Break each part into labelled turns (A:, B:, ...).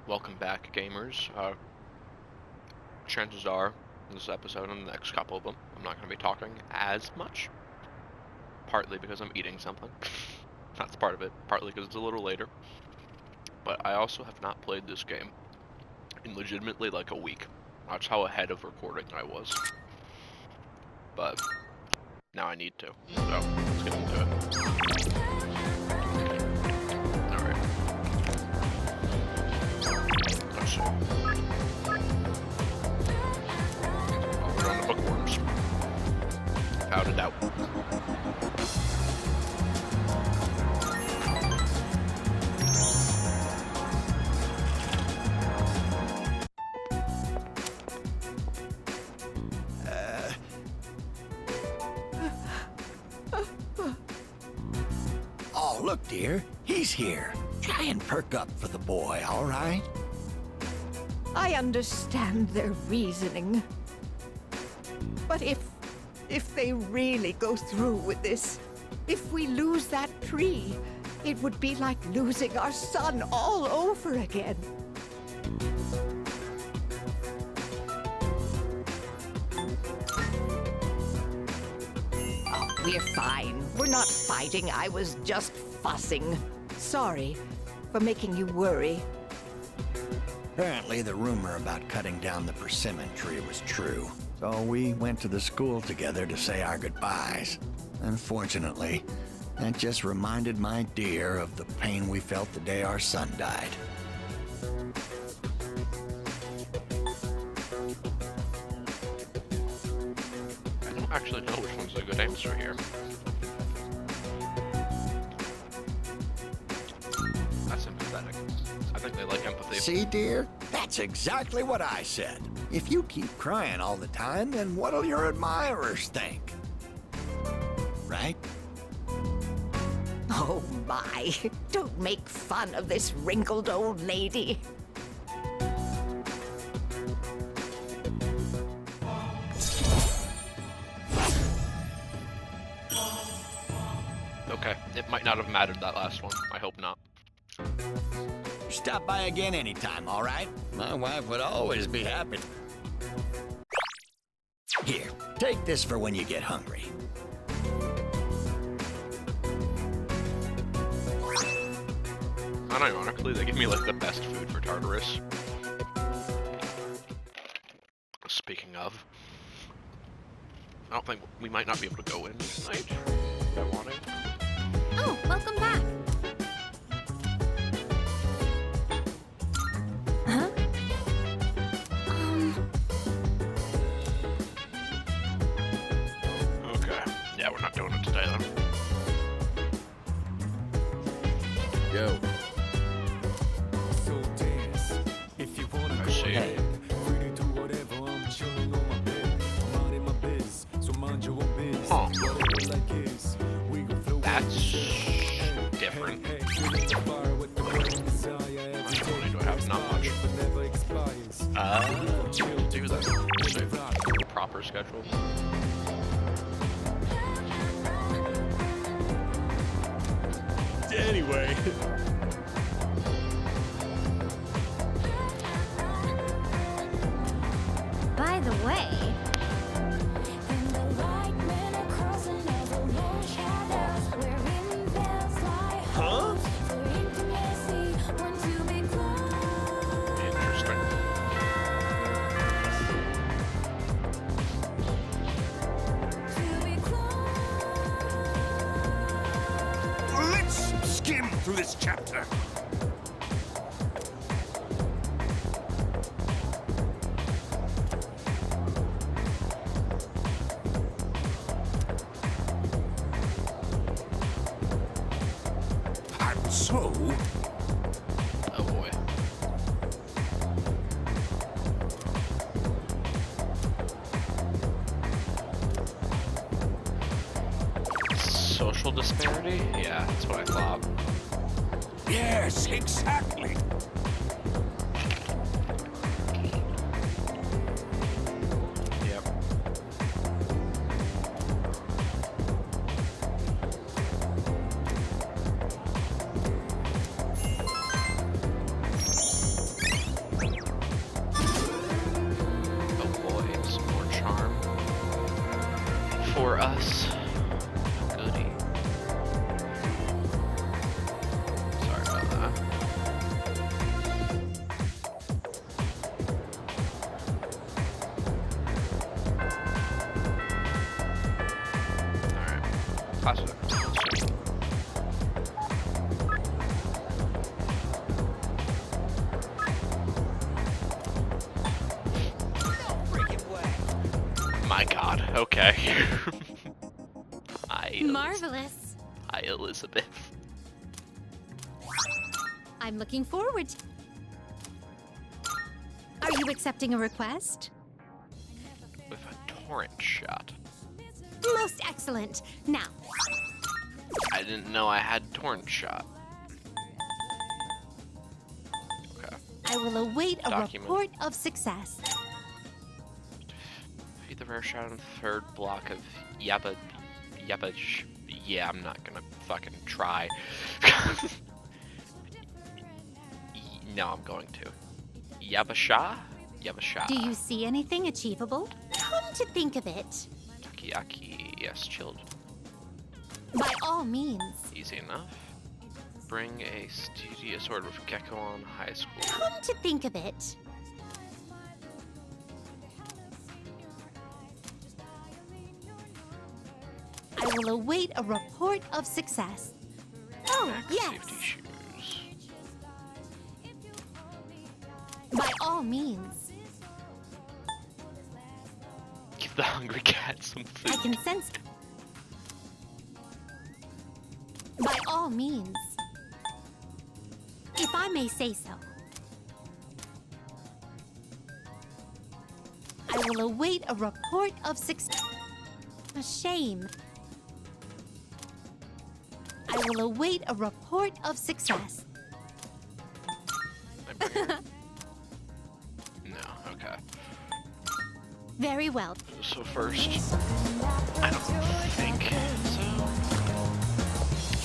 A: Welcome back, gamers. Chances are, in this episode and the next couple of them, I'm not going to be talking as much. Partly because I'm eating something. That's part of it. Partly because it's a little later. But I also have not played this game in legitimately like a week. That's how ahead of recording I was. But now I need to. So, let's get into it. Alright. Let's see. Oh, we're on the bookworms. Without a doubt.
B: Oh, look, dear. He's here. Try and perk up for the boy, all right?
C: I understand their reasoning. But if they really go through with this, if we lose that tree, it would be like losing our son all over again. Oh, we're fine. We're not fighting. I was just fussing. Sorry for making you worry.
B: Apparently, the rumor about cutting down the persimmon tree was true. So we went to the school together to say our goodbyes. Unfortunately, that just reminded my dear of the pain we felt the day our son died.
A: I don't actually know which one's a good answer here. That's sympathetic. I think they like empathy.
B: See, dear? That's exactly what I said. If you keep crying all the time, then what'll your admirers think? Right?
C: Oh my, don't make fun of this wrinkled old lady.
A: Okay, it might not have mattered that last one. I hope not.
B: Stop by again anytime, all right? My wife would always be happy. Here, take this for when you get hungry.
A: Unironically, they give me like the best food for Tartarus. Speaking of, I don't think we might not be able to go in tonight if I wanted.
D: Oh, welcome back. Huh?
A: Okay, yeah, we're not doing it today then.
B: Yo.
E: So dance if you wanna
A: I
E: go
A: see.
E: ahead. Free to do whatever, I'm chilling on my bed. I'm out in my biz, so mind your own biz.
A: Huh.
E: Whatever like is, we gon' flow.
A: That's different.
E: Hey, we lit the fire with the burning desire every
A: How much
E: day.
A: money do I have? Not much.
E: But never expires.
A: Do that. So, proper schedule.
E: Anyway.
D: By the way,
E: Huh?
A: Interesting.
F: Let's skim through this chapter. And so,
A: Oh boy. Social disparity? Yeah, that's what I thought.
F: yes, exactly.
A: Yep. Classic. My God. Okay.
D: Marvelous.
A: Hi, Elizabeth.
D: I'm looking forward to... Are you accepting a request?
A: With a torrent shot.
D: Most excellent. Now,
A: I didn't know I had torrent shot. Okay.
D: I will await a
A: Document.
D: report of success.
A: Defeat the rare shot on the third block of Yabba. Yeah, I'm not gonna fucking try. No, I'm going to. Yabasha? Yabasha.
D: Do you see anything achievable? Come to think of it,
A: Takiyaki. Yes, chilled.
D: by all means.
A: Easy enough. Bring a studious sword with Gecko on high school.
D: Come to think of it, I will await a report of success. Oh,
A: Max
D: yes,
A: safety shoes.
D: by all means.
A: Give the hungry cat some food.
D: I can sense. By all means. If I may say so. I will await a report of success. A shame. I will await a report of success.
A: I bring her- No, okay.
D: Very well.
A: So first, I don't think so.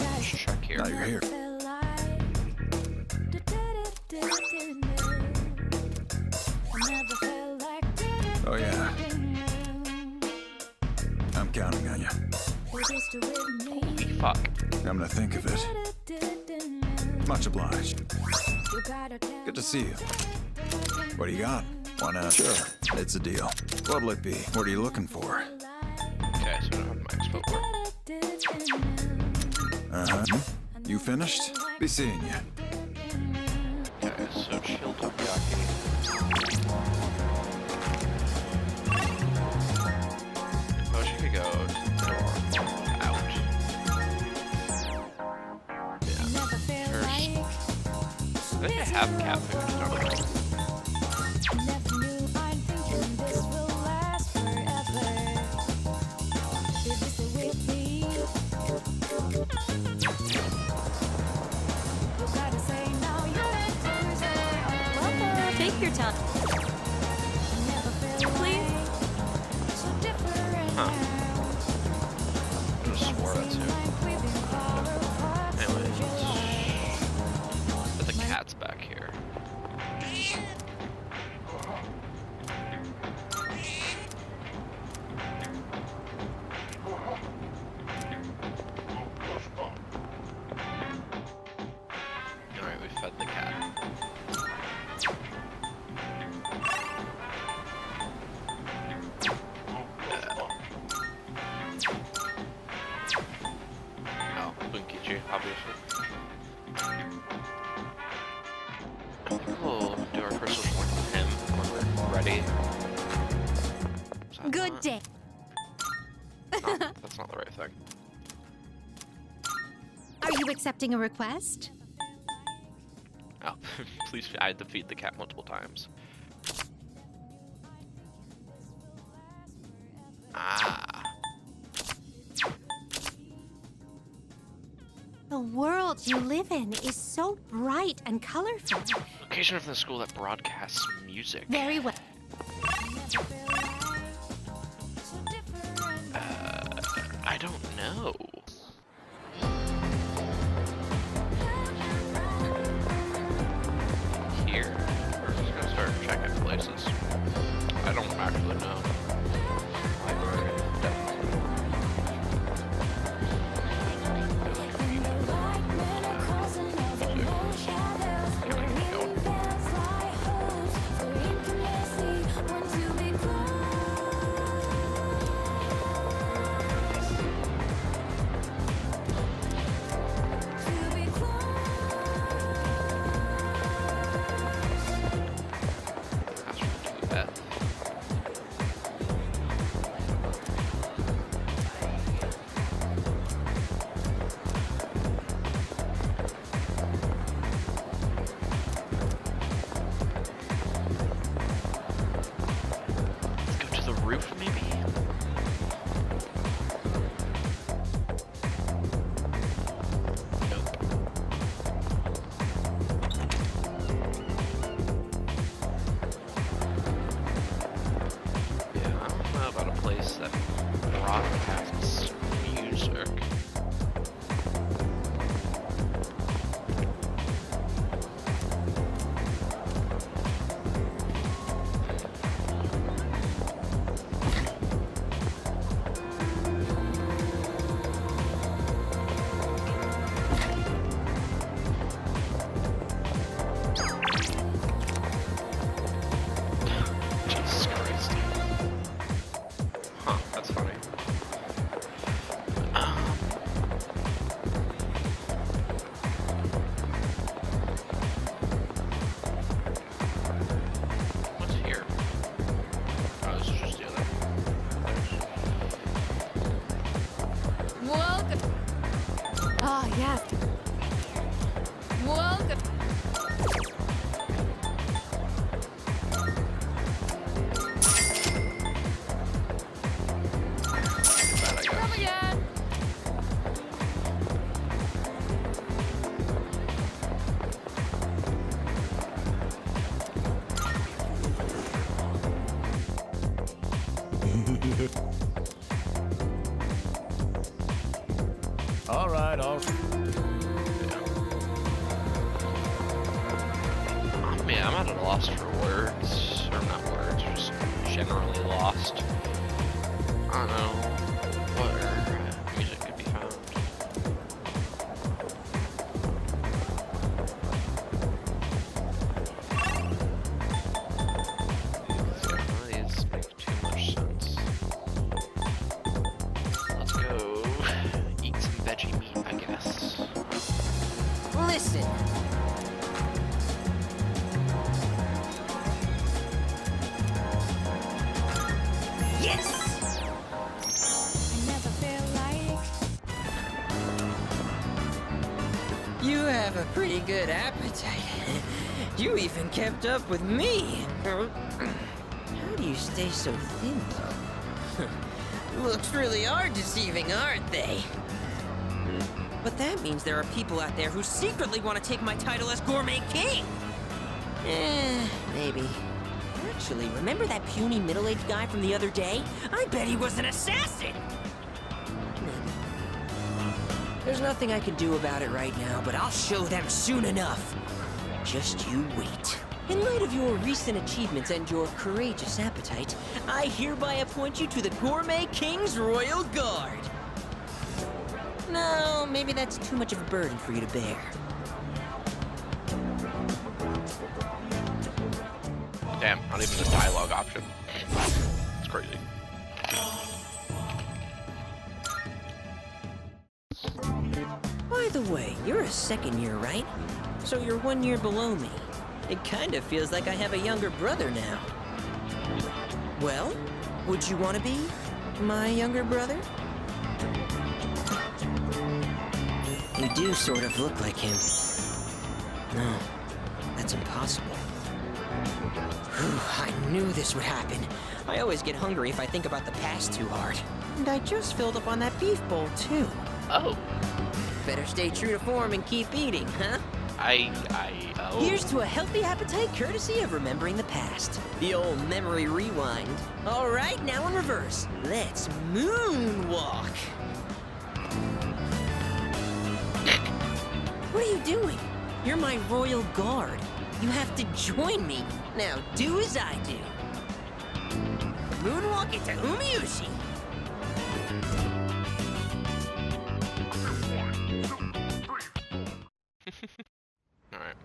A: Let's check here.
B: Now you're here. Oh, yeah. I'm counting on you.
A: Holy fuck.
B: I'm gonna think of it. Much obliged. Good to see you. What do you got? Wanna? Sure. It's a deal. What'll it be? What are you looking for?
A: Okay, so I don't have my expo board.
B: Uh-huh. You finished? Be seeing you.
A: Okay, so chill Takoyaki. Oh, she could go out. Yeah. First, I think I have cat food, don't I?
D: Take your time. Please.
A: Huh. I just swore that too. Anyway, but the cat's back here. Alright, we fed the cat. Oh, Bunkichi, obviously. I think we'll do our first social work with him when we're ready. Is that
D: Good
A: not-
D: day.
A: Oh, that's not the right thing.
D: Are you accepting a request?
A: Oh, please, I had to feed the cat multiple times. Ah,
D: The world you live in is so bright and colorful.
A: location of the school that broadcasts music.
D: Very well.
A: I don't know. Here? We're just gonna start checking places. I don't actually know. Library, definitely. Beth. Let's go to the roof, maybe? Nope. Yeah, I don't know about a place that broadcasts music. Jesus Christ. Huh, that's funny. What's here? Oh, this is just the other.
G: Welcome. Ah, yes. Welcome.
A: Bad, I guess.
G: Come again.
E: All right, all.
A: Man, I'm at a loss for words. Or not words, just generally lost. I don't know where music could be found. These make too much sense. Let's go eat some veggie meat, I guess.
H: Listen. Yes!
G: I never feel like.
H: You have a pretty good appetite. You even kept up with me. How do you stay so thin, though? Looks really hard deceiving, aren't they? But that means there are people out there who secretly want to take my title as Gourmet King. Maybe. Actually, remember that puny middle-aged guy from the other day? I bet he was an assassin! Maybe. There's nothing I can do about it right now, but I'll show them soon enough. Just you wait. In light of your recent achievements and your courageous appetite, I hereby appoint you to the Gourmet King's Royal Guard. No, maybe that's too much of a burden for you to bear.
A: Damn, not even the dialogue option. It's crazy.
H: By the way, you're a second year, right? So you're 1 year below me. It kind of feels like I have a younger brother now. Well, would you want to be my younger brother? You do sort of look like him. No, that's impossible. Whew, I knew this would happen. I always get hungry if I think about the past too hard. And I just filled up on that beef bowl, too.
A: Oh.
H: Better stay true to form and keep eating, huh?
A: Oh.
H: Here's to a healthy appetite courtesy of remembering the past. The old memory rewind. All right, now in reverse. Let's moonwalk. What are you doing? You're my royal guard. You have to join me. Now do as I do. Moonwalk into Umiushi.
A: Alright.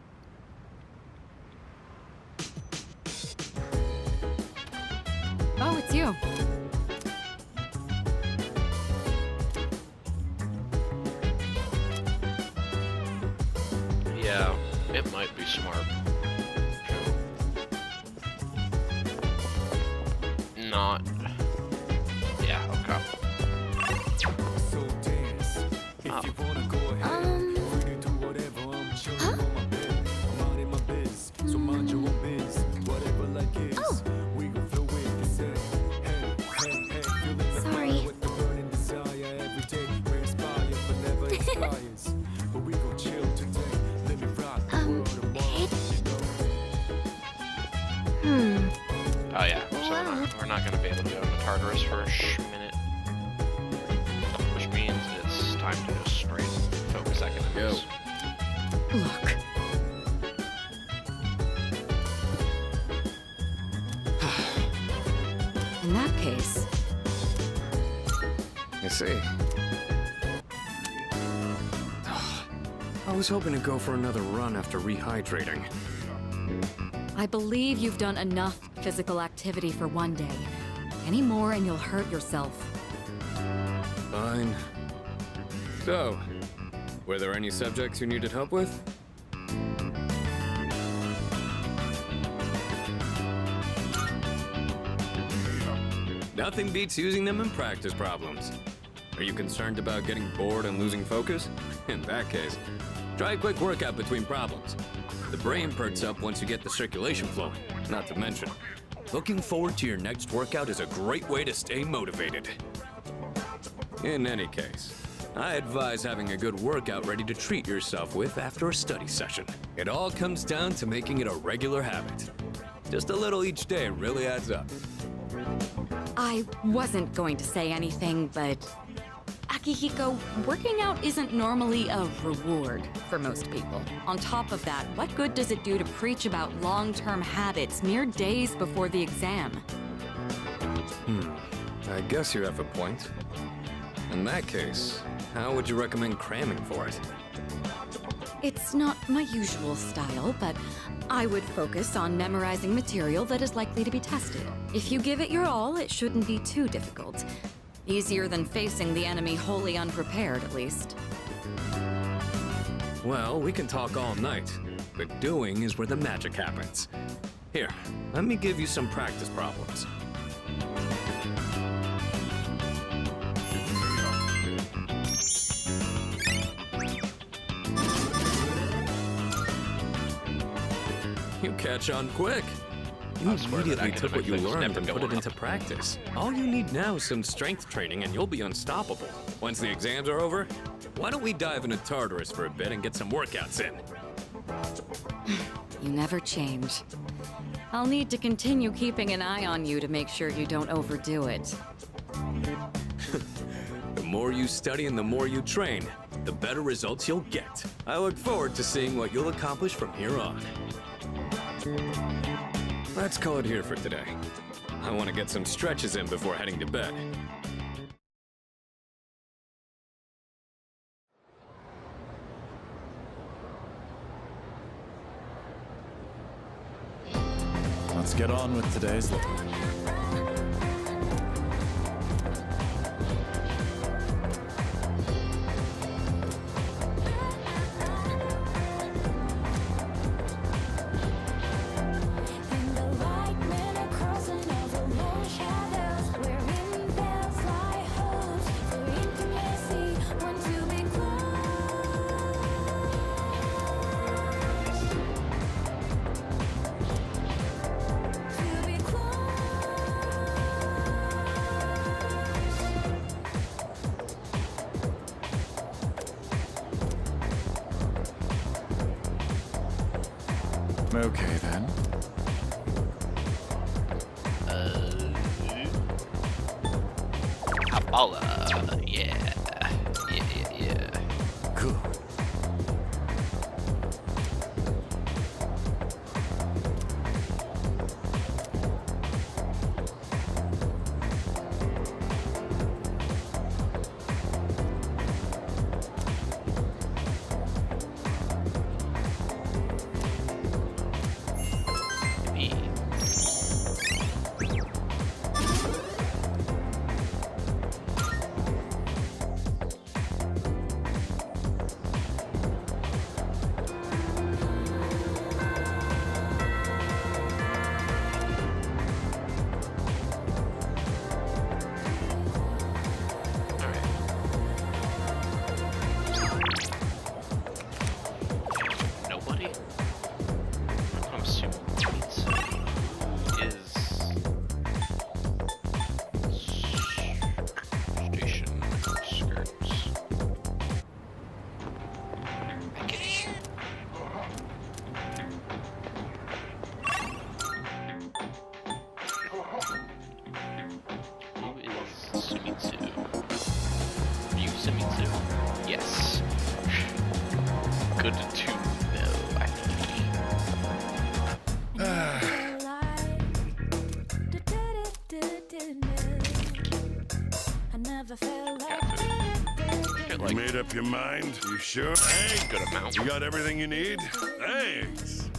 G: Oh, it's you.
A: Yeah, it might be smart. not. Yeah, okay.
E: So dance. If you wanna go ahead, free to do whatever. I'm chilling on my bed. I'm out in my biz, so mind your own biz. Whatever like is, we gon' flow with this. Hey, feeling the
G: Sorry.
E: fire with the burning desire every day. We inspire, but never expires. But we gon' chill today. Let me rock the world tomorrow.
A: Oh yeah, so we're not gonna be able to go into Tartarus for a minute. Which means it's time to just straight focus academics.
G: Look. In that case,
I: I see. I was hoping to go for another run after rehydrating.
G: I believe you've done enough physical activity for one day. Any more and you'll hurt yourself.
I: Fine. So, were there any subjects you needed help with? Nothing beats using them in practice problems. Are you concerned about getting bored and losing focus? In that case, try a quick workout between problems. The brain perks up once you get the circulation flowing. Not to mention, looking forward to your next workout is a great way to stay motivated. In any case, I advise having a good workout ready to treat yourself with after a study session. It all comes down to making it a regular habit. Just a little each day really adds up.
G: I wasn't going to say anything, but Akihiko, working out isn't normally a reward for most people. On top of that, what good does it do to preach about long-term habits mere days before the exam?
I: I guess you have a point. In that case, how would you recommend cramming for it?
G: It's not my usual style, but I would focus on memorizing material that is likely to be tested. If you give it your all, it shouldn't be too difficult. Easier than facing the enemy wholly unprepared, at least.
I: Well, we can talk all night, but doing is where the magic happens. Here, let me give you some practice problems. You catch on quick. You
A: swear that
I: immediately took what you
A: academic thing's
I: learned
A: never
I: and put it
A: going
I: into practice. All you need now is some strength training and you'll be unstoppable. Once the exams are over, why don't we dive into Tartarus for a bit and get some workouts in?
G: You never change. I'll need to continue keeping an eye on you to make sure you don't overdo it.
I: The more you study and the more you train, the better results you'll get. I look forward to seeing what you'll accomplish from here on. Let's call it here for today. I want to get some stretches in before heading to bed.
J: Let's get on with today's lesson. Okay then.
A: Kabbalah. Yeah. Yeah.
J: Cool.
A: like
F: Made up your mind? You sure? Hey,
A: good amount.
F: you got everything you need? Thanks.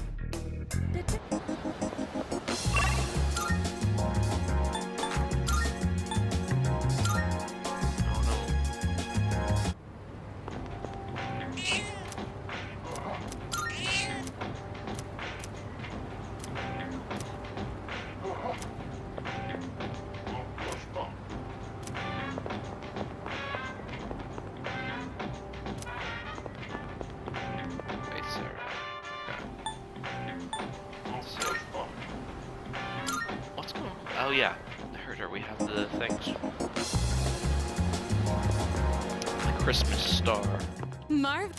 A: Wait, Sarah. Okay. So, what's going on? Oh yeah, I heard her. We have the things. The Christmas star.
D: Marv?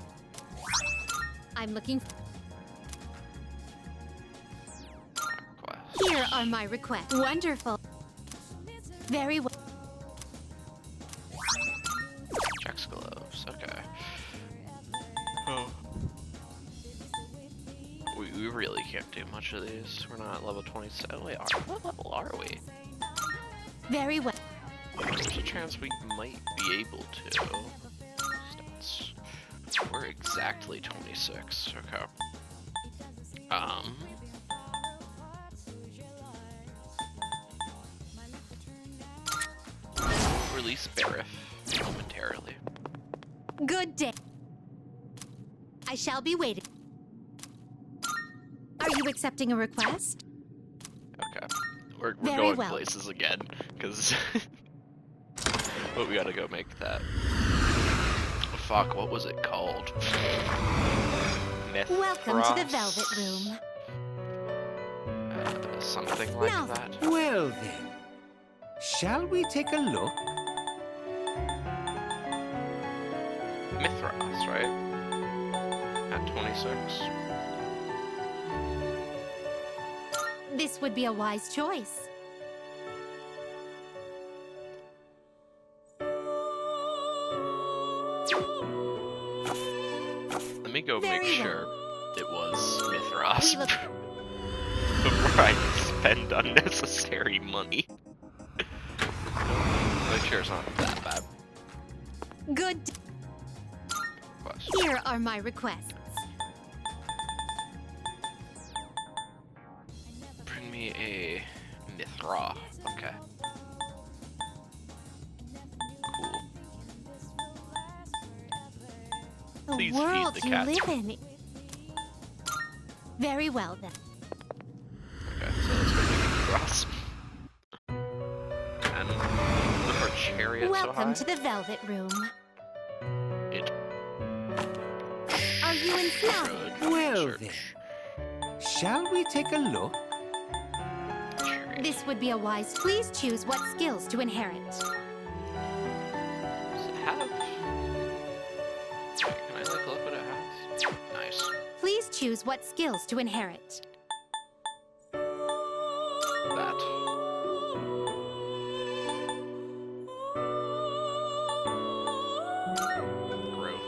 D: I'm looking.
A: Quest.
D: Here are my requests. Wonderful. Very well.
A: Jack's gloves. Okay. Oh. We really can't do much of these. We're not at level 27. Oh, wait, what level are we?
D: Very well.
A: There's a chance we might be able to. Stats. We're exactly 26. Okay. Release Barif momentarily.
D: Good day. I shall be waiting. Are you accepting a request?
A: Okay. We're
D: Very
A: going
D: well.
A: places again, because but we gotta go make that. Fuck, what was it called?
D: Welcome to the
A: Mithras?
D: Velvet Room.
A: Something like
D: Now
A: that.
K: Well then, shall we take a look?
A: Mithras, right? At 26.
D: This would be a wise choice.
A: Let me go
D: Very
A: make
D: well.
A: sure it was Mithras
D: We look-
A: before I spend unnecessary money. Make sure it's not that bad.
D: Good.
A: Quest.
D: Here are my requests.
A: Bring me a Mithra. Okay. Cool.
D: The
A: Please feed
D: world
A: the
D: you
A: cat.
D: live in. Very well then.
A: Okay, so let's go make Mithras. And look for chariot
D: Welcome
A: so
D: to the Velvet Room.
A: It
D: Are you in flow?
A: should
K: Well
A: search
K: then. Shall we take a look?
A: chariot.
D: This would be a wise. Please choose what skills to inherit.
A: Does it have? Wait, can I like look what it has? Nice.
D: Please choose what skills to inherit.
A: That. Growth.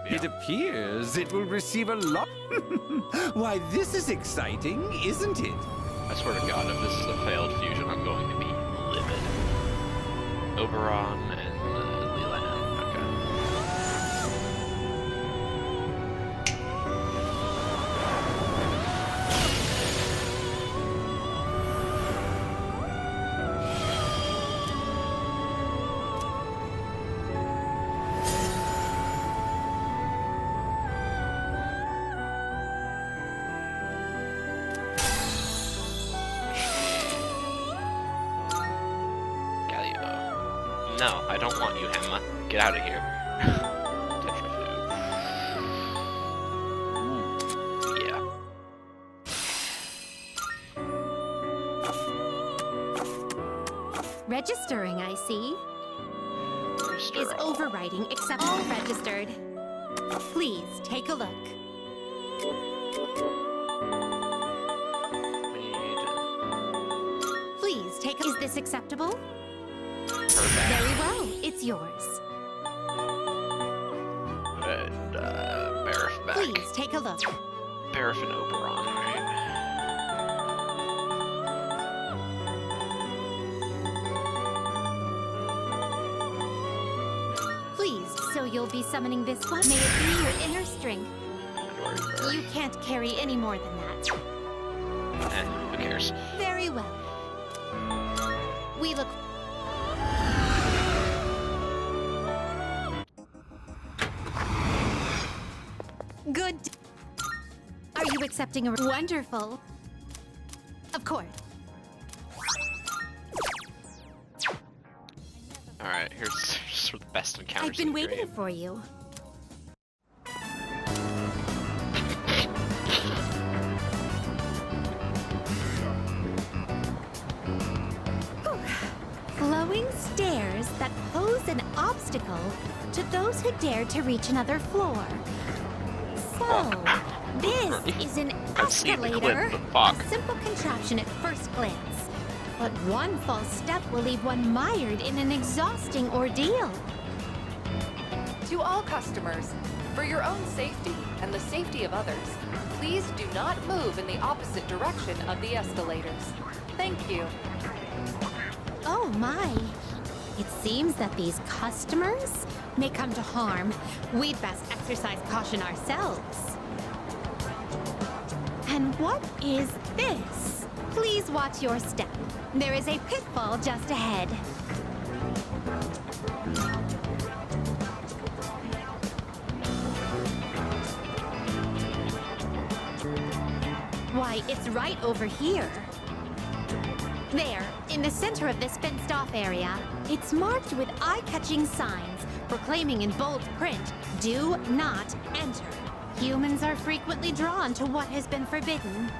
K: It appears it will receive a lot. Why, this is exciting, isn't it?
A: I swear to God, if this is a failed fusion, I'm going to be livid. Oberon and Leland. Okay. Galio. No, I don't want you, Hamma. Get out of here. Tetrafu. Yeah.
D: Registering, I see.
A: Register
D: Is
A: all.
D: overriding accepted? All registered. Please take a look.
A: Need
D: Please take. Is this acceptable?
A: her back.
D: Very well. It's yours.
A: And Barif back.
D: Please take a look.
A: Barif and Oberon, right?
D: you'll be summoning this one. May it be your inner strength. You can't carry any more than that.
A: Who cares?
D: Very well. We look... Good. Are you accepting a... Wonderful. Of course.
A: Alright, here's sort of the best encounters.
D: I've been
A: in the
D: waiting
A: game.
D: for you. Flowing stairs that pose an obstacle to those who dare to reach another floor. So, this is an
A: I've seen the
D: escalator,
A: clip, but fuck.
D: a simple contraption at first glance. But one false step will leave one mired in an exhausting ordeal.
L: To all customers, for your own safety and the safety of others, please do not move in the opposite direction of the escalators. Thank you.
D: Oh my. It seems that these customers may come to harm. We'd best exercise caution ourselves. And what is this? Please watch your step. There is a pitfall just ahead. Why, it's right over here. There, in the center of this fenced-off area, it's marked with eye-catching signs proclaiming in bold print, "Do not enter." Humans are frequently drawn to what has been forbidden.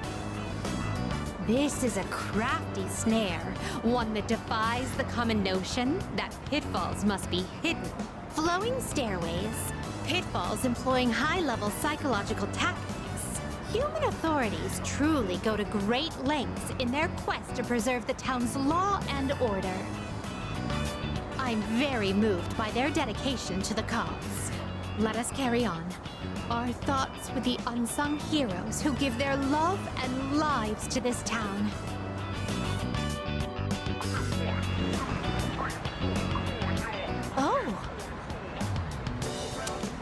D: This is a crafty snare, one that defies the common notion that pitfalls must be hidden. Flowing stairways, pitfalls employing high-level psychological tactics. Human authorities truly go to great lengths in their quest to preserve the town's law and order. I'm very moved by their dedication to the cause. Let us carry on. Our thoughts with the unsung heroes who give their love and lives to this town. Oh!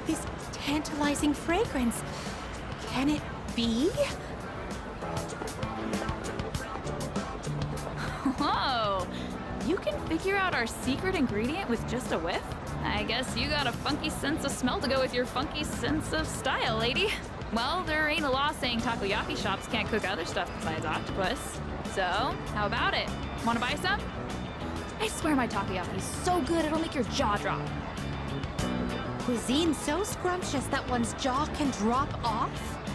D: This tantalizing fragrance. Can it be?
M: Whoa! You can figure out our secret ingredient with just a whiff? I guess you got a funky sense of smell to go with your funky sense of style, lady. Well, there ain't a law saying takoyaki shops can't cook other stuff besides octopus. So, how about it? Wanna buy some? I swear my takoyaki's so good it'll make your jaw drop.
D: Cuisine so scrumptious that one's jaw can drop off?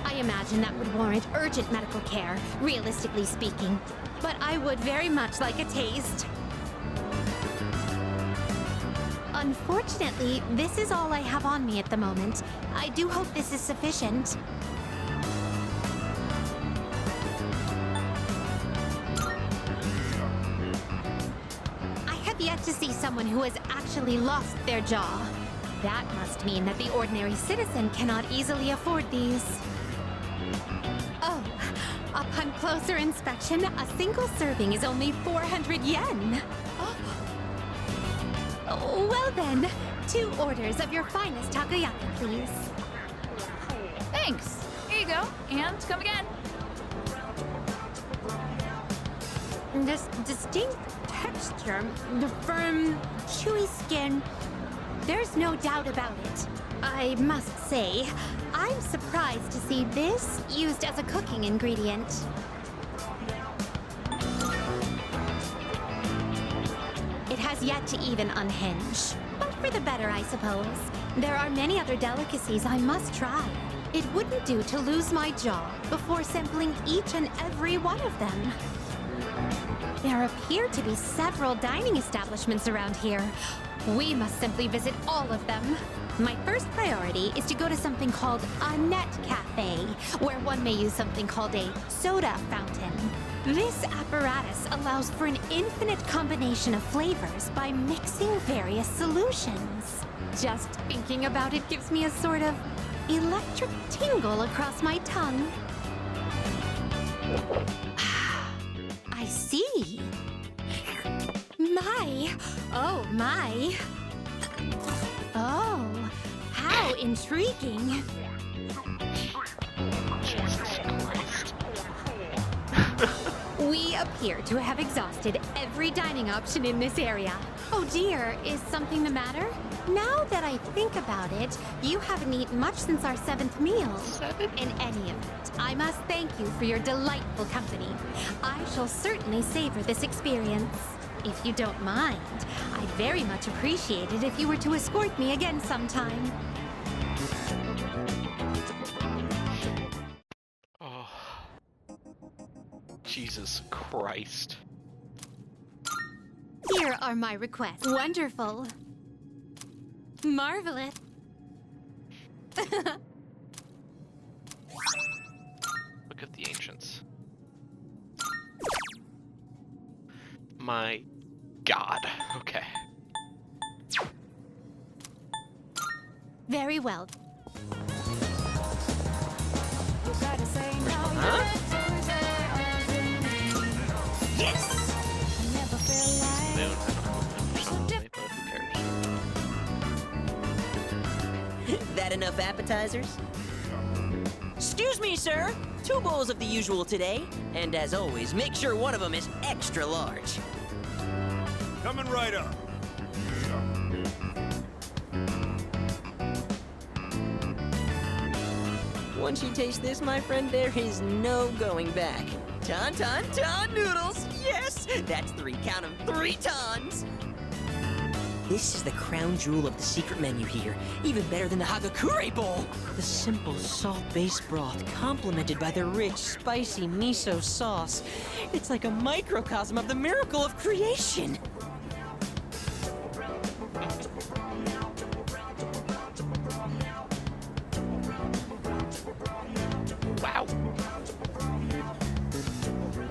D: I imagine that would warrant urgent medical care, realistically speaking. But I would very much like a taste. Unfortunately, this is all I have on me at the moment. I do hope this is sufficient. I have yet to see someone who has actually lost their jaw. That must mean that the ordinary citizen cannot easily afford these. Oh, upon closer inspection, a single serving is only 400 yen. Oh, well then, 2 orders of your finest takoyaki, please.
M: Thanks. Here you go. And come again.
D: This distinct texture, the firm, chewy skin, there's no doubt about it. I must say, I'm surprised to see this used as a cooking ingredient. It has yet to even unhinge. But for the better, I suppose. There are many other delicacies I must try. It wouldn't do to lose my jaw before sampling each and every one of them. There appear to be several dining establishments around here. We must simply visit all of them. My first priority is to go to something called a net cafe, where one may use something called a soda fountain. This apparatus allows for an infinite combination of flavors by mixing various solutions. Just thinking about it gives me a sort of electric tingle across my tongue. I see. My. Oh, my. Oh, intriguing.
A: Jesus Christ.
D: We appear to have exhausted every dining option in this area. Oh dear, is something the matter? Now that I think about it, you haven't eaten much since our 7th meal. In any event, I must thank you for your delightful company. I shall certainly savor this experience. If you don't mind, I'd very much appreciate it if you were to escort me again sometime.
A: Oh. Jesus Christ.
D: Here are my requests. Wonderful. Marvelous.
A: Look at the ancients. My God. Okay.
D: Very well.
H: Huh? Yes!
A: Moon, I don't know personally, but who cares?
H: That enough appetizers? Excuse me, sir. 2 bowls of the usual today. And as always, make sure one of them is extra large.
F: Coming right up.
H: Once you taste this, my friend, there is no going back. Ton noodles! Yes! That's 3, count 'em, 3 tons! This is the crown jewel of the secret menu here. Even better than the Hagakure bowl! The simple salt-based broth, complemented by the rich, spicy miso sauce. It's like a microcosm of the miracle of creation!
A: Wow.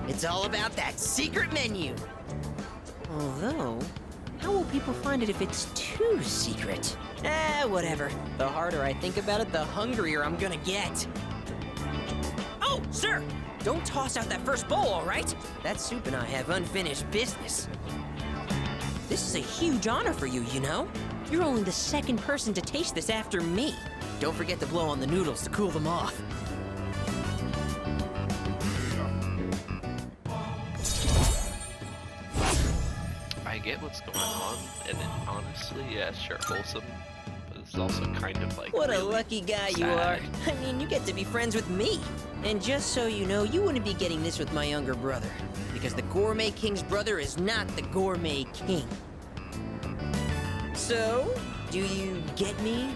H: It's all about that secret menu. Although, how will people find it if it's too secret? Whatever. The harder I think about it, the hungrier I'm gonna get. Oh, sir! Don't toss out that first bowl, all right? That soup and I have unfinished business. This is a huge honor for you, you know? You're only the 2nd person to taste this after me. Don't forget to blow on the noodles to cool them off.
A: I get what's going on, and it, honestly, yeah, sure, wholesome, but it's also kind of like
H: What a
A: really
H: lucky guy you
A: sad.
H: are. I mean, you get to be friends with me. And just so you know, you wouldn't be getting this with my younger brother. Because the Gourmet King's brother is not the Gourmet King. So, do you get me,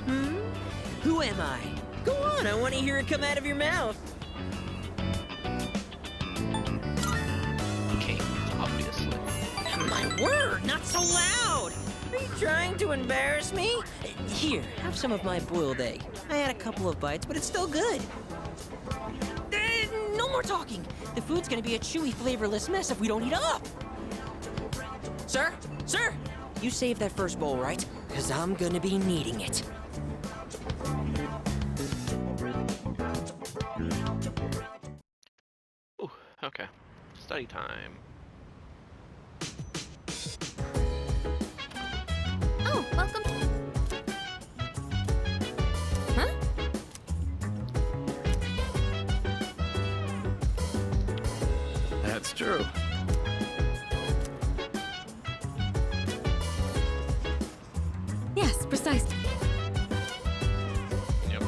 H: Who am I? Go on, I want to hear it come out of your mouth.
A: King, obviously.
H: My word, not so loud! Are you trying to embarrass me? Here, have some of my boiled egg. I had a couple of bites, but it's still good. No more talking! The food's gonna be a chewy, flavorless mess if we don't eat up! Sir? Sir! You saved that first bowl, right? Because I'm gonna be needing it.
A: Ooh, okay. Study time.
M: Oh, welcome. Huh?
J: That's true.
G: Yes, precisely.
A: Yep.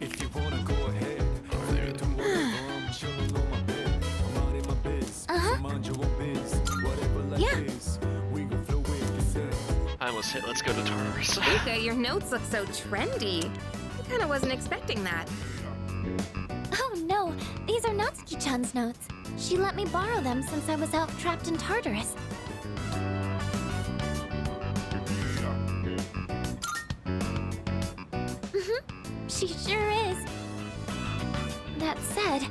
E: If you wanna go ahead, do whatever, I'm chilling on my bed. I'm out in my biz. So mind your own biz. Whatever life
M: Yeah.
E: is, we gon' flow with it, said.
A: I almost hit let's go to Tartarus.
N: Rika, your notes look so trendy. I kinda wasn't expecting that.
D: Oh no, these are Natsuki-chan's notes. She let me borrow them since I was out trapped in Tartarus. She sure is. That said,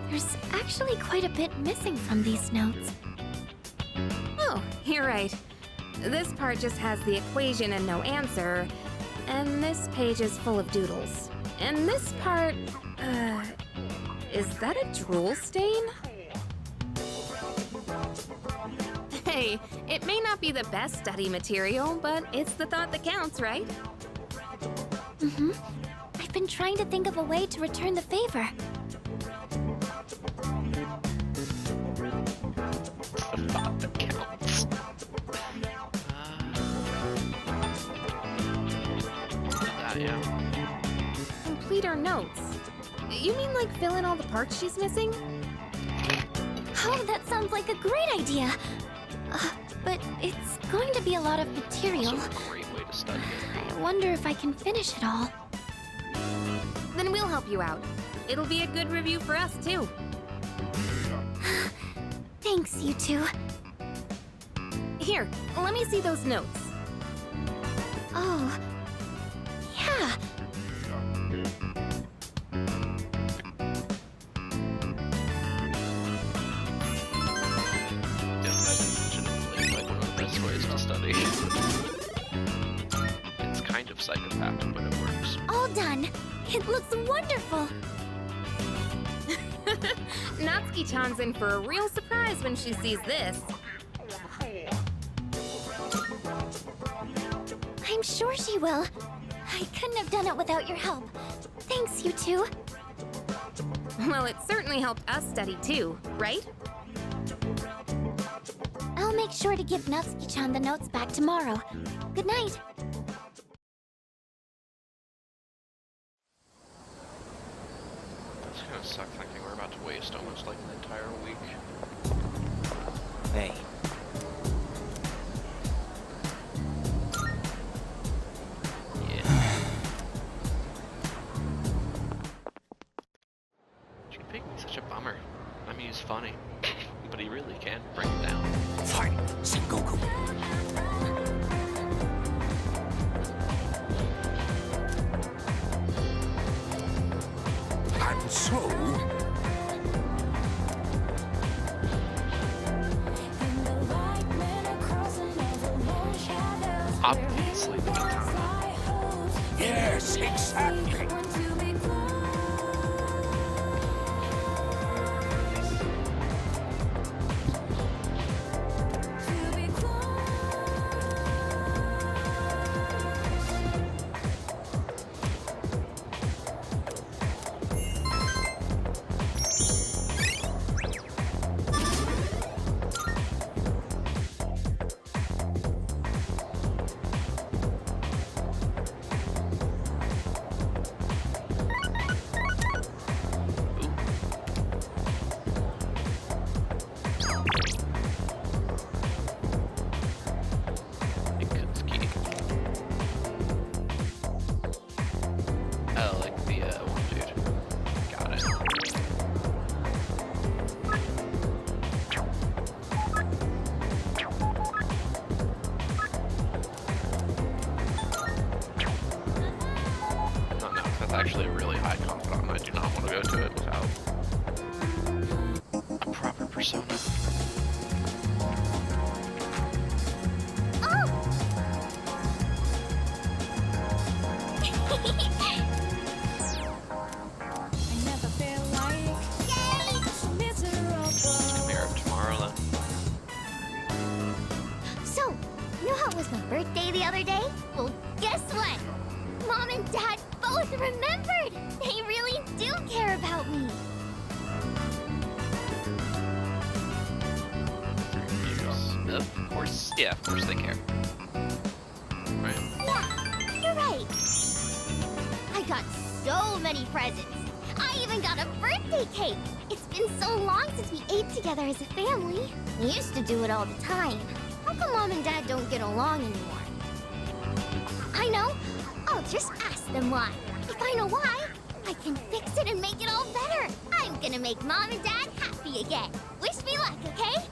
D: there's actually quite a bit missing from these notes.
N: Oh, you're right. This part just has the equation and no answer, and this page is full of doodles. And this part, is that a drool stain? Hey, it may not be the best study material, but it's the thought that counts, right?
D: Mm-hmm. I've been trying to think of a way to return the favor.
A: The thought that counts. Yeah.
N: Complete our notes. You mean like fill in all the parts she's missing?
D: Oh, that sounds like a great idea. But it's going to be a lot of material.
A: Also a great way to study it.
D: I wonder if I can finish it all.
N: Then we'll help you out. It'll be a good review for us, too.
D: Thanks, you two.
N: Here, let me see those notes.
D: Oh, yeah.
A: Best ways to study. It's kind of psychopath, but it works.
D: All done. It looks wonderful.
N: Natsuki-chan's in for a real surprise when she sees this.
D: I'm sure she will. I couldn't have done it without your help. Thanks, you two.
N: Well, it certainly helped us study too, right?
D: I'll make sure to give Natsuki-chan the notes back tomorrow. Good night.
A: It's gonna suck thinking we're about to waste almost like an entire week.
H: Hey.
A: Junpei's such a bummer. I mean, he's funny, but he really can bring it down.
K: Fight, Sengoku. And so...
A: Obviously, the time.
K: Yes, exactly.
A: Actually a really high confidant, and I do not want to go to it without a proper persona.
D: So, you know how it was my birthday the other day? Well, guess what? Mom and Dad both remembered! They really do care about me!
A: Of course, yeah, of course they care. Right.
D: Yeah, you're right. I got so many presents. I even got a birthday cake. It's been so long since we ate together as a family. We used to do it all the time. How come Mom and Dad don't get along anymore? I know. I'll just ask them why. If I know why, I can fix it and make it all better. I'm gonna make Mom and Dad happy again. Wish me luck, okay?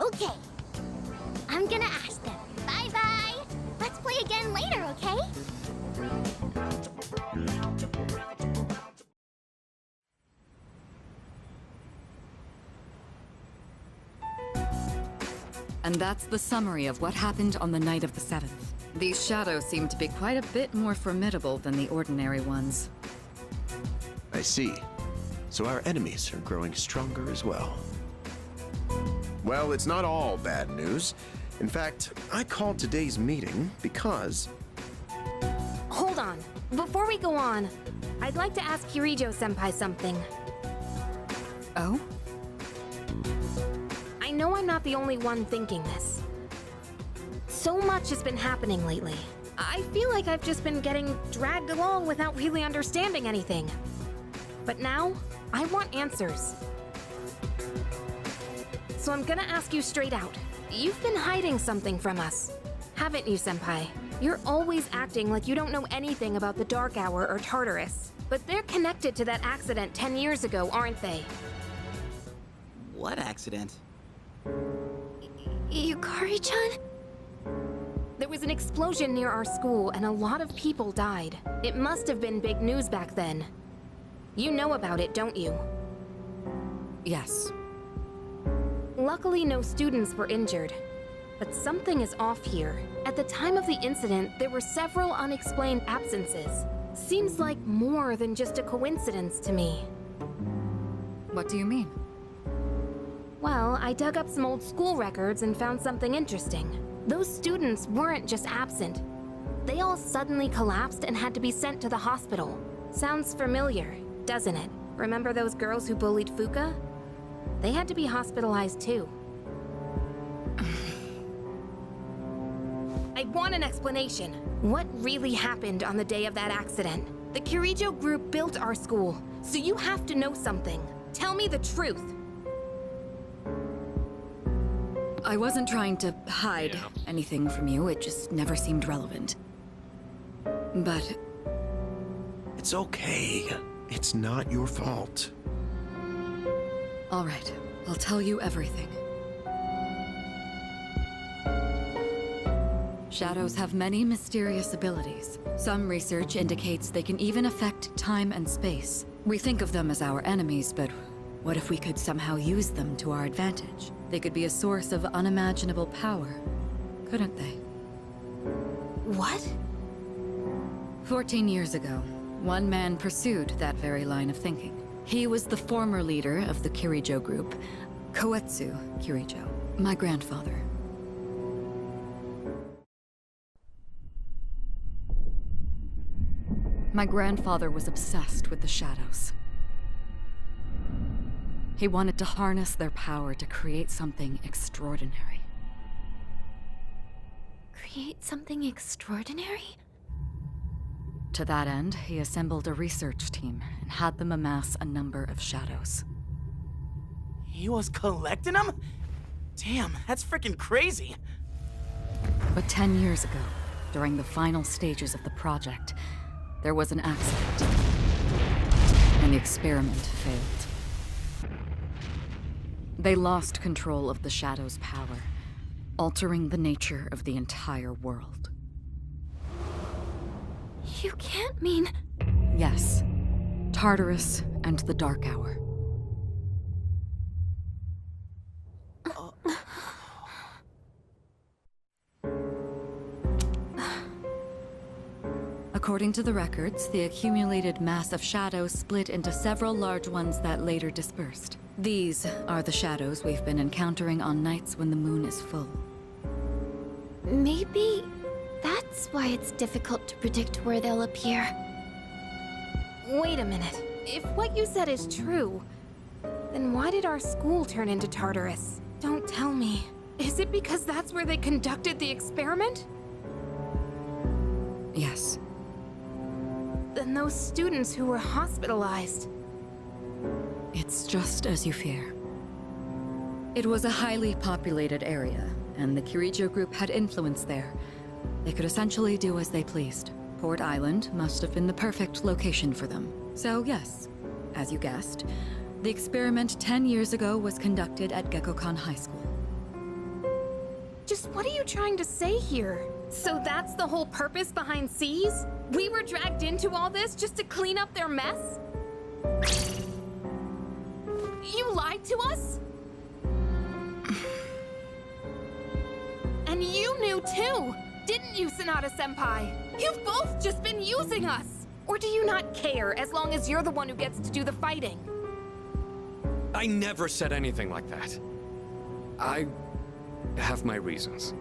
D: Okay. I'm gonna ask them. Bye-bye. Let's play again later, okay?
G: And that's the summary of what happened on the night of the 7th. These shadows seem to be quite a bit more formidable than the ordinary ones.
O: I see. So our enemies are growing stronger as well. Well, it's not all bad news. In fact, I called today's meeting because...
N: Hold on. Before we go on, I'd like to ask Kirijo-senpai something.
G: Oh?
N: I know I'm not the only one thinking this. So much has been happening lately. I feel like I've just been getting dragged along without really understanding anything. But now, I want answers. So I'm gonna ask you straight out. You've been hiding something from us, haven't you, Senpai? You're always acting like you don't know anything about the Dark Hour or Tartarus. But they're connected to that accident 10 years ago, aren't they?
P: What accident?
N: Yukari-chan? There was an explosion near our school and a lot of people died. It must have been big news back then. You know about it, don't you?
G: Yes.
N: Luckily, no students were injured. But something is off here. At the time of the incident, there were several unexplained absences. Seems like more than just a coincidence to me.
G: What do you mean?
N: Well, I dug up some old school records and found something interesting. Those students weren't just absent. They all suddenly collapsed and had to be sent to the hospital. Sounds familiar, doesn't it? Remember those girls who bullied Fuka? They had to be hospitalized too. I want an explanation. What really happened on the day of that accident? The Kirijo group built our school, so you have to know something. Tell me the truth.
G: I wasn't trying to hide anything from you, it just never seemed relevant. But...
O: It's okay. It's not your fault.
G: All right, I'll tell you everything. Shadows have many mysterious abilities. Some research indicates they can even affect time and space. We think of them as our enemies, but what if we could somehow use them to our advantage? They could be a source of unimaginable power, couldn't they?
N: What?
G: 14 years ago, one man pursued that very line of thinking. He was the former leader of the Kirijo group, Koetsu Kirijo, my grandfather. My grandfather was obsessed with the shadows. He wanted to harness their power to create something extraordinary.
D: Create something extraordinary?
G: To that end, he assembled a research team and had them amass a number of shadows.
P: He was collecting them? Damn, that's freaking crazy.
G: But 10 years ago, during the final stages of the project, there was an accident, and the experiment failed. They lost control of the Shadow's power, altering the nature of the entire world.
N: You can't mean...
G: Yes. Tartarus and the Dark Hour. According to the records, the accumulated mass of shadows split into several large ones that later dispersed. These are the shadows we've been encountering on nights when the moon is full.
D: Maybe that's why it's difficult to predict where they'll appear.
N: Wait a minute. If what you said is true, then why did our school turn into Tartarus? Don't tell me. Is it because that's where they conducted the experiment?
G: Yes.
N: Then those students who were hospitalized...
G: It's just as you fear. It was a highly populated area, and the Kirijo group had influence there. They could essentially do as they pleased. Port Island must have been the perfect location for them. So yes, as you guessed, the experiment 10 years ago was conducted at Gekkoukan High School.
N: Just what are you trying to say here? So that's the whole purpose behind Seas? We were dragged into all this just to clean up their mess? You lied to us? And you knew too, didn't you, Sanada-senpai? You've both just been using us! Or do you not care as long as you're the one who gets to do the fighting?
I: I never said anything like that. I have my reasons.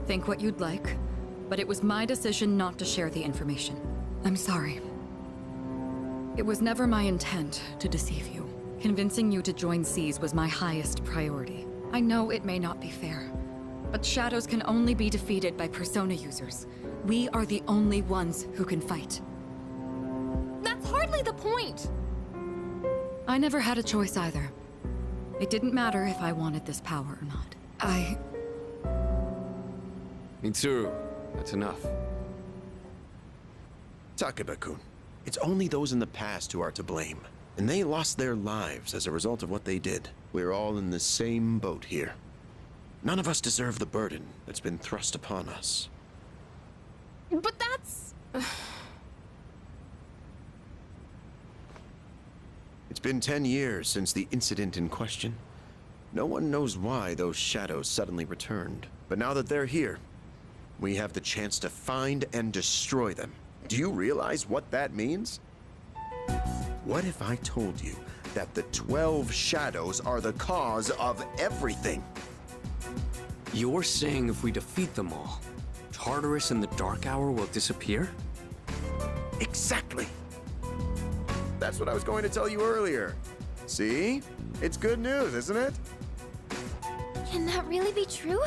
G: Think what you'd like, but it was my decision not to share the information. I'm sorry. It was never my intent to deceive you. Convincing you to join SEAS was my highest priority. I know it may not be fair, but shadows can only be defeated by Persona users. We are the only ones who can fight.
N: That's hardly the point!
G: I never had a choice either. It didn't matter if I wanted this power or not.
I: Mitsuru, that's enough.
O: Takeba-kun, it's only those in the past who are to blame. And they lost their lives as a result of what they did. We're all in the same boat here. None of us deserve the burden that's been thrust upon us.
N: But that's...
O: It's been 10 years since the incident in question. No one knows why those shadows suddenly returned. But now that they're here, we have the chance to find and destroy them. Do you realize what that means? What if I told you that the 12 shadows are the cause of everything?
I: You're saying if we defeat them all, Tartarus and the Dark Hour will disappear?
O: Exactly. That's what I was going to tell you earlier. See? It's good news, isn't it?
D: Can that really be true?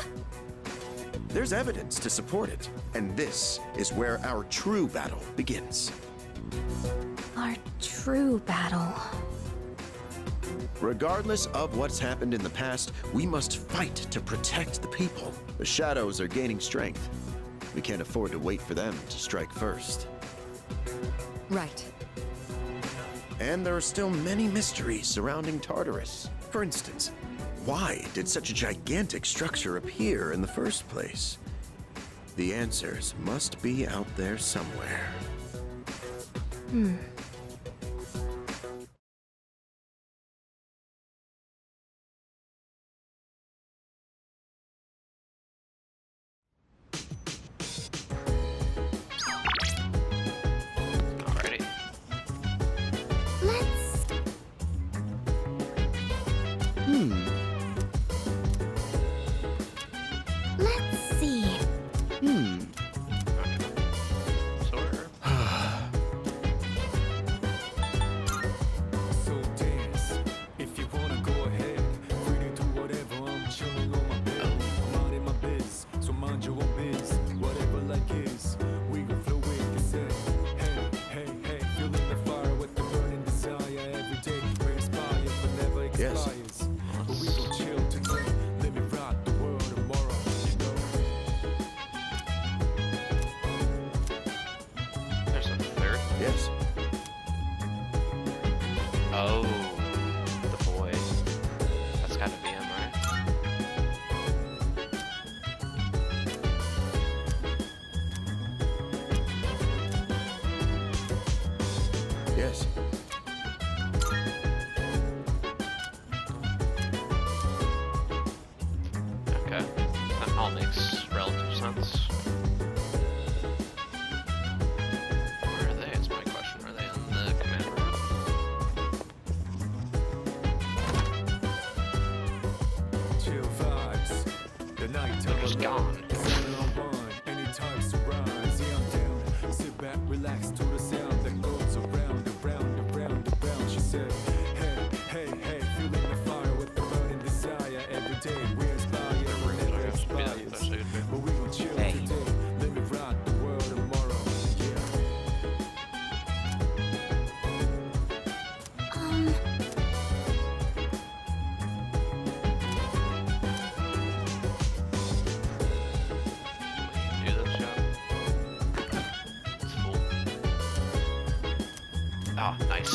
O: There's evidence to support it, and this is where our true battle begins.
D: Our true battle.
O: Regardless of what's happened in the past, we must fight to protect the people. The shadows are gaining strength. We can't afford to wait for them to strike first.
G: Right.
O: And there are still many mysteries surrounding Tartarus. For instance, why did such a gigantic structure appear in the first place? The answers must be out there somewhere.
A: Alrighty.
D: Let's see.
E: So dance. If you wanna go ahead, free to do whatever. I'm chilling on my bed. I'm out in my biz, so mind your own biz. Whatever like is, we gon' flow with this head. Hey, hey, hey, feeling the fire with the burning desire every day. We inspire but never expires. But we gon' chill today. Let me rock the world tomorrow. You know?
A: There's a third.
O: Yes.
A: Oh, the boy. That's gotta be him, right?
O: Yes.
A: Okay. That all makes relative sense. Where are they? Is my question. Are they in the command room?
E: Chill vibes. The night
A: They're just gone.
E: Anytime surprise, yeah, I'm down. Sit back, relax to the sound that goes around and round and round and round. She said, hey, hey, hey, feeling the fire with the burning desire every day. We inspire, we never expires. But we gon' chill today. Let me rock the world tomorrow.
A: Do this job. It's full. Ah, nice.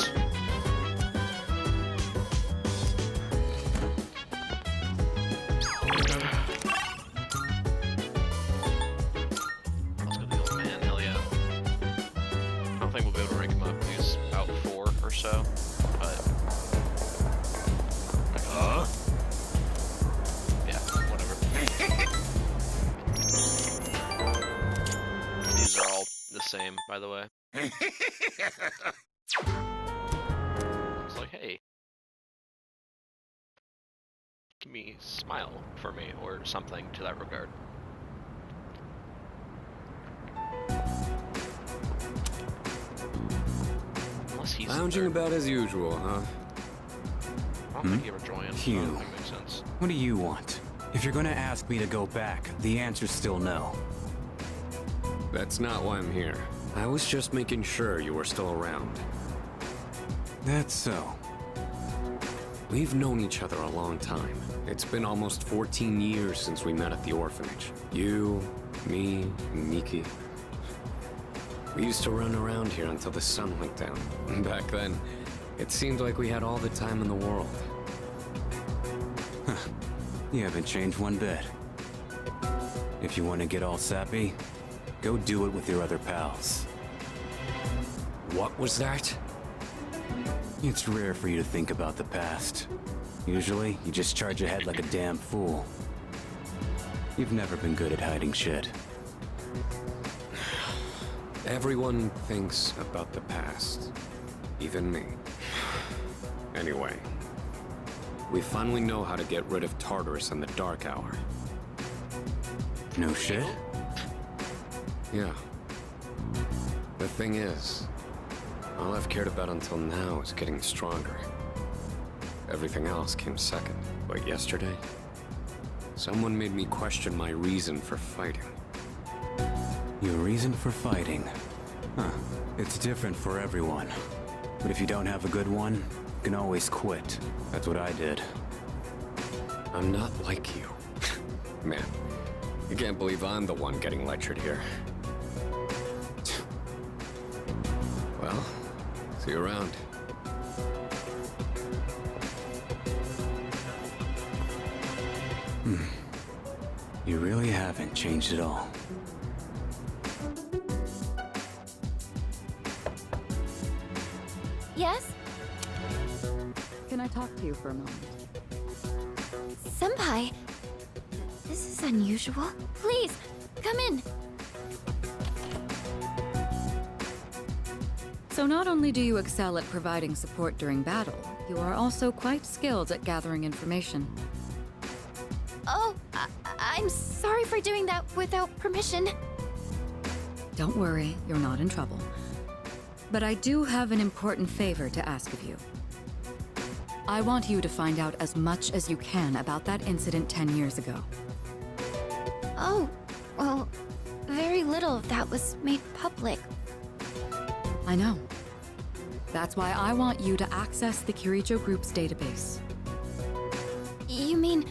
A: Let's go to the old man, hell yeah. I don't think we'll be able to rank him up. He's about 4 or so, but... Yeah, whatever. These are all the same, by the way. It's like, hey, give me smile for me or something to that regard. Unless he's
I: Lounging about as usual, huh?
A: I don't think he ever joined.
Q: Hugh,
A: That makes sense.
Q: what do you want? If you're gonna ask me to go back, the answer's still no.
I: That's not why I'm here. I was just making sure you were still around.
Q: That's so.
I: We've known each other a long time. It's been almost 14 years since we met at the orphanage. You, me, and Miki. We used to run around here until the sun went down. Back then, it seemed like we had all the time in the world.
Q: You haven't changed one bit. If you want to get all sappy, go do it with your other pals.
I: What was that?
Q: It's rare for you to think about the past. Usually, you just charge ahead like a damn fool. You've never been good at hiding shit.
I: Everyone thinks about the past. Even me. Anyway, we finally know how to get rid of Tartarus in the Dark Hour.
Q: No shit?
I: Yeah. The thing is, all I've cared about until now is getting stronger. Everything else came second. But yesterday, someone made me question my reason for fighting.
Q: Your reason for fighting? Huh. It's different for everyone. But if you don't have a good one, you can always quit. That's what I did.
I: I'm not like you. Man, you can't believe I'm the one getting lectured here. Well, see you around.
Q: You really haven't changed at all.
D: Yes?
G: Can I talk to you for a moment?
D: Senpai, this is unusual. Please, come in.
G: So not only do you excel at providing support during battle, you are also quite skilled at gathering information.
D: Oh, I'm sorry for doing that without permission.
G: Don't worry, you're not in trouble. But I do have an important favor to ask of you. I want you to find out as much as you can about that incident 10 years ago.
D: Oh, well, very little of that was made public.
G: I know. That's why I want you to access the Kirijo Group's database.
D: You mean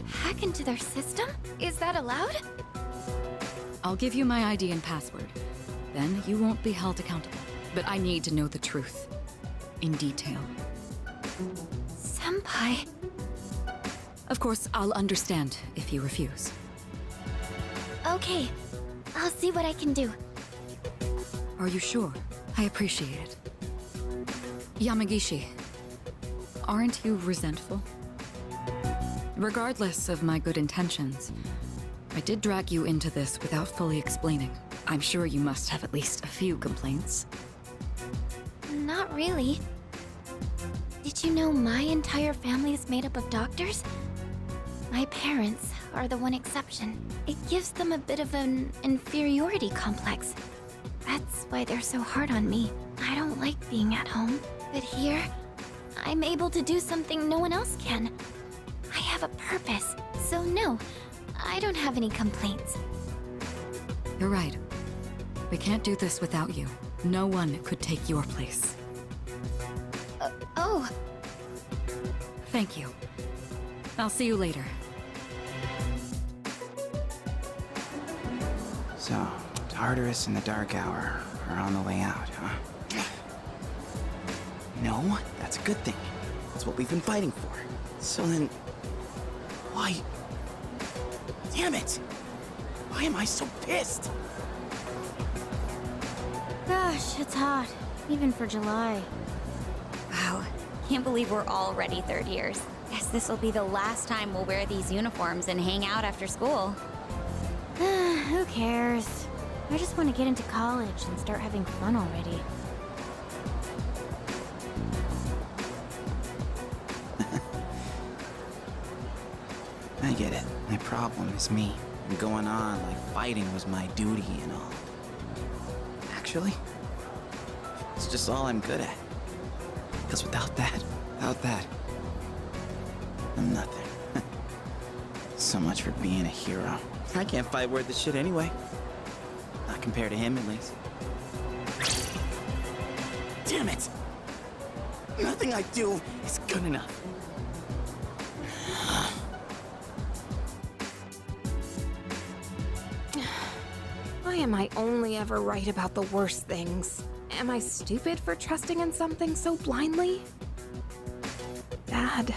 D: hack into their system? Is that allowed?
G: I'll give you my ID and password. Then you won't be held accountable. But I need to know the truth. In detail.
D: Senpai.
G: Of course, I'll understand if you refuse.
D: Okay, I'll see what I can do.
G: Are you sure? I appreciate it. Yamagishi, aren't you resentful? Regardless of my good intentions, I did drag you into this without fully explaining. I'm sure you must have at least a few complaints.
D: Not really. Did you know my entire family is made up of doctors? My parents are the one exception. It gives them a bit of an inferiority complex. That's why they're so hard on me. I don't like being at home. But here, I'm able to do something no one else can. I have a purpose. So no, I don't have any complaints.
G: You're right. We can't do this without you. No one could take your place.
D: Oh.
G: Thank you. I'll see you later.
P: So, Tartarus and the Dark Hour are on the way out, huh? No, that's a good thing. That's what we've been fighting for. So then... why... Damn it! Why am I so pissed?
D: Gosh, it's hot. Even for July.
R: Wow. Can't believe we're already third years. Guess this will be the last time we'll wear these uniforms and hang out after school.
D: Who cares? I just want to get into college and start having fun already.
P: I get it. My problem is me. I'm going on like fighting was my duty and all. Actually, it's just all I'm good at. Because without that, I'm nothing. So much for being a hero. I can't fight worth the shit anyway. Not compared to him, at least. Damn it! Nothing I do is good enough.
N: Why am I only ever right about the worst things? Am I stupid for trusting in something so blindly? Dad,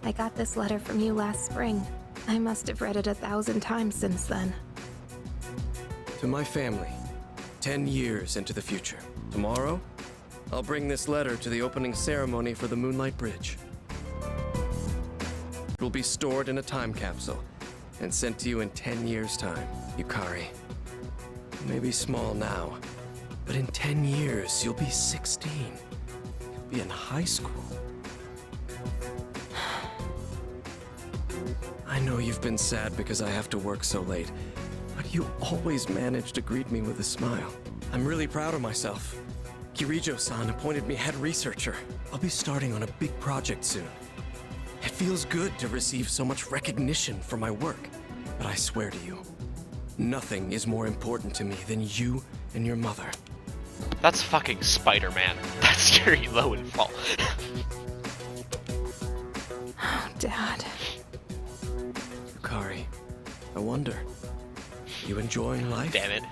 N: I got this letter from you last spring. I must have read it 1,000 times since then.
S: To my family, 10 years into the future. Tomorrow, I'll bring this letter to the opening ceremony for the Moonlight Bridge. It will be stored in a time capsule and sent to you in 10 years' time. Yukari, you may be small now, but in 10 years, you'll be 16. You'll be in high school. I know you've been sad because I have to work so late, but you always manage to greet me with a smile. I'm really proud of myself. Kirijo-san appointed me head researcher. I'll be starting on a big project soon. It feels good to receive so much recognition for my work, but I swear to you, nothing is more important to me than you and your mother.
A: That's fucking Spider-Man. That's Gary Lowenthal.
N: Oh, Dad.
S: Yukari, I wonder, you enjoying life?
A: Damn it.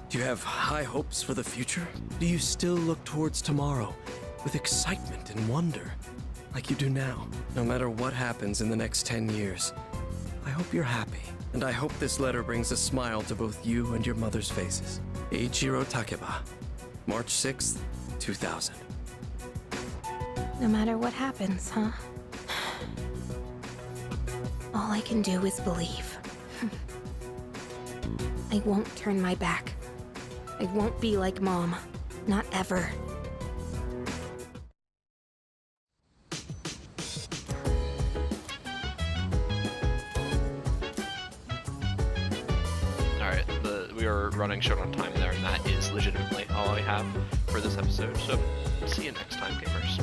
S: Do you have high hopes for the future? Do you still look towards tomorrow with excitement and wonder, like you do now? No matter what happens in the next 10 years, I hope you're happy. And I hope this letter brings a smile to both you and your mother's faces. Eiichiro Takeba, March 6th, 2000.
N: No matter what happens, huh? All I can do is believe. I won't turn my back. I won't be like Mom. Not ever.
A: Alright, we are running short on time there, and that is legitimately all I have for this episode, so see you next time, gamers.